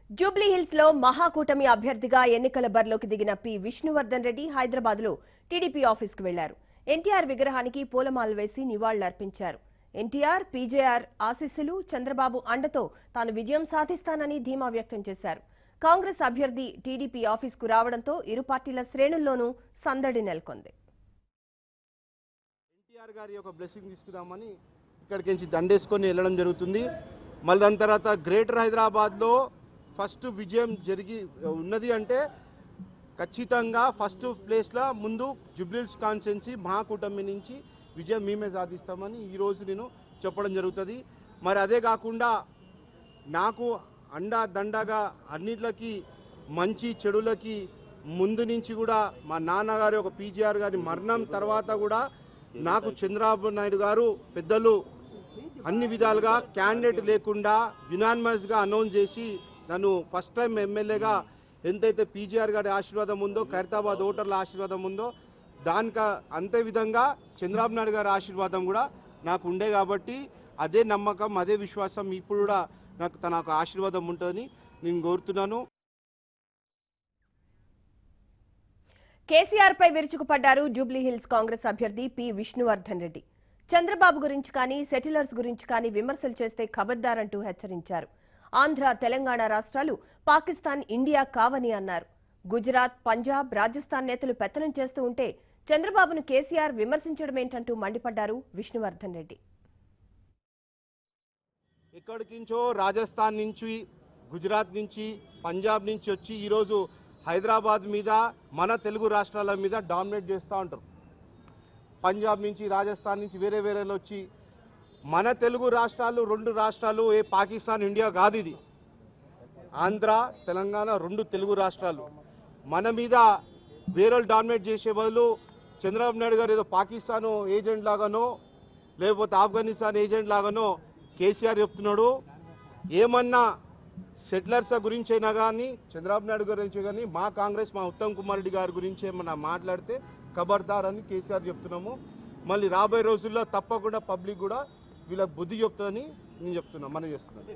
Jubilee hills లో మహాకూటమి అభ్యర్థిగా ఎన్నికల బరిలోకి దిగిన పి విష్ణువర్ధన్ రెడ్డి హైదరాబాద్ లో టీడీపీ ఆఫీస్ కు వెళ్లారు. ఎన్టీఆర్ విగ్రహానికి పూలమాలలు వేసి నివాళులర్పించారు. ఎన్టీఆర్, పీజేఆర్ ఆశీస్సులు, చంద్రబాబు అండతో తాను విజయం సాధిస్తానని ధీమా వ్యక్తం చేశారు. కాంగ్రెస్ అభ్యర్థి టీడీపీ ఆఫీస్ కు రావడంతో ఇరు పార్టీల శ్రేణుల్లోనూ సందడి నెలకొంది. ఎన్టీఆర్ గారి యొక్క బ్లెస్సింగ్ తీసుకుందామని ఇక్కడికి దండేసుకొని వెళ్ళడం జరుగుతుంది. మళ్ళీ దాని తర్వాత గ్రేటర్ హైదరాబాద్లో ఫస్ట్ విజయం జరిగి ఉన్నది అంటే ఖచ్చితంగా ఫస్ట్ ప్లేస్లో ముందు జూబ్లీ హిల్స్ కాన్స్టిట్యుయెన్సీ మహాకూటమి నుంచి విజయం మేమే సాధిస్తామని ఈరోజు నేను చెప్పడం జరుగుతుంది. మరి అదే కాకుండా నాకు అండా దండగా అన్నిట్లకి మంచి చెడులకి ముందు నుంచి కూడా మా నాన్నగారి ఒక పీజీఆర్ గారి మరణం తర్వాత కూడా నాకు చంద్రబాబు నాయుడు గారు పెద్దలు అన్ని విధాలుగా క్యాండిడేట్ లేకుండా యునానిమస్గా అనౌన్స్ చేసి నన్ను ఫస్ట్ టైం ఎమ్మెల్యేగా ఎంతైతే పీజీఆర్ గారి ఆశీర్వాదం ఉందో, ఖైరతాబాద్ ఓటర్ల ఆశీర్వాదం ఉందో దానికి అంతే విధంగా చంద్రబాబు నాయుడు గారి ఆశీర్వాదం కూడా నాకు ఉండే కాబట్టి అదే నమ్మకం, అదే విశ్వాసం ఇప్పుడు కూడా నాకు తన ఆశీర్వాదం ఉంటుందని నేను కోరుతున్నాను. కేసీఆర్ పై విరుచుకుపడ్డారు జూబ్లీ హిల్స్ కాంగ్రెస్ అభ్యర్థి పి విష్ణువర్ధన్ రెడ్డి. చంద్రబాబు గురించి కానీ, సెటిలర్స్ గురించి కానీ విమర్శలు చేస్తే ఖబర్దారంటూ హెచ్చరించారు. ఆంధ్ర, తెలంగాణ రాష్ట్రాలు పాకిస్తాన్, ఇండియా కావని అన్నారు. గుజరాత్, పంజాబ్, రాజస్థాన్ నేతలు పెత్తనం చేస్తూ ఉంటే చంద్రబాబును కేసీఆర్ విమర్శించడమేంటంటూ మండిపడ్డారు విష్ణువర్ధన్ రెడ్డి. ఎక్కడికించో రాజస్థాన్ నుంచి, గుజరాత్ నుంచి, పంజాబ్ నుంచి వచ్చి ఈరోజు హైదరాబాద్ మీద, మన తెలుగు రాష్ట్రాల మీద డామినేట్ చేస్తూ ఉంటారు. పంజాబ్ నుంచి, రాజస్థాన్ నుంచి వేరే వేరేలో వచ్చి మన తెలుగు రాష్ట్రాలు రెండు రాష్ట్రాలు, ఏ పాకిస్తాన్, ఇండియా కాదు. ఇది ఆంధ్ర, తెలంగాణ రెండు తెలుగు రాష్ట్రాలు. మన మీద వేరే డామినేట్ చేసే బదులు చంద్రబాబు నాయుడు గారు ఏదో పాకిస్తాన్ ఏజెంట్ లాగానో లేకపోతే ఆఫ్ఘనిస్తాన్ ఏజెంట్ లాగానో కేసీఆర్ చెప్తున్నాడు. ఏమన్నా సెటిలర్స్ గురించి అయినా కానీ, చంద్రబాబు నాయుడు గురించి కానీ, మా కాంగ్రెస్, మా ఉత్తమ్ కుమార్ రెడ్డి గారి గురించి ఏమన్నా మాట్లాడితే ఖబర్దార్ అని కేసీఆర్ చెప్తున్నాము. మళ్ళీ రాబోయే రోజుల్లో తప్పకుండా పబ్లిక్ కూడా వీళ్ళకి బుద్ధి చెప్తుందని నేను చెప్తున్నాను, మనం చేస్తున్నాను.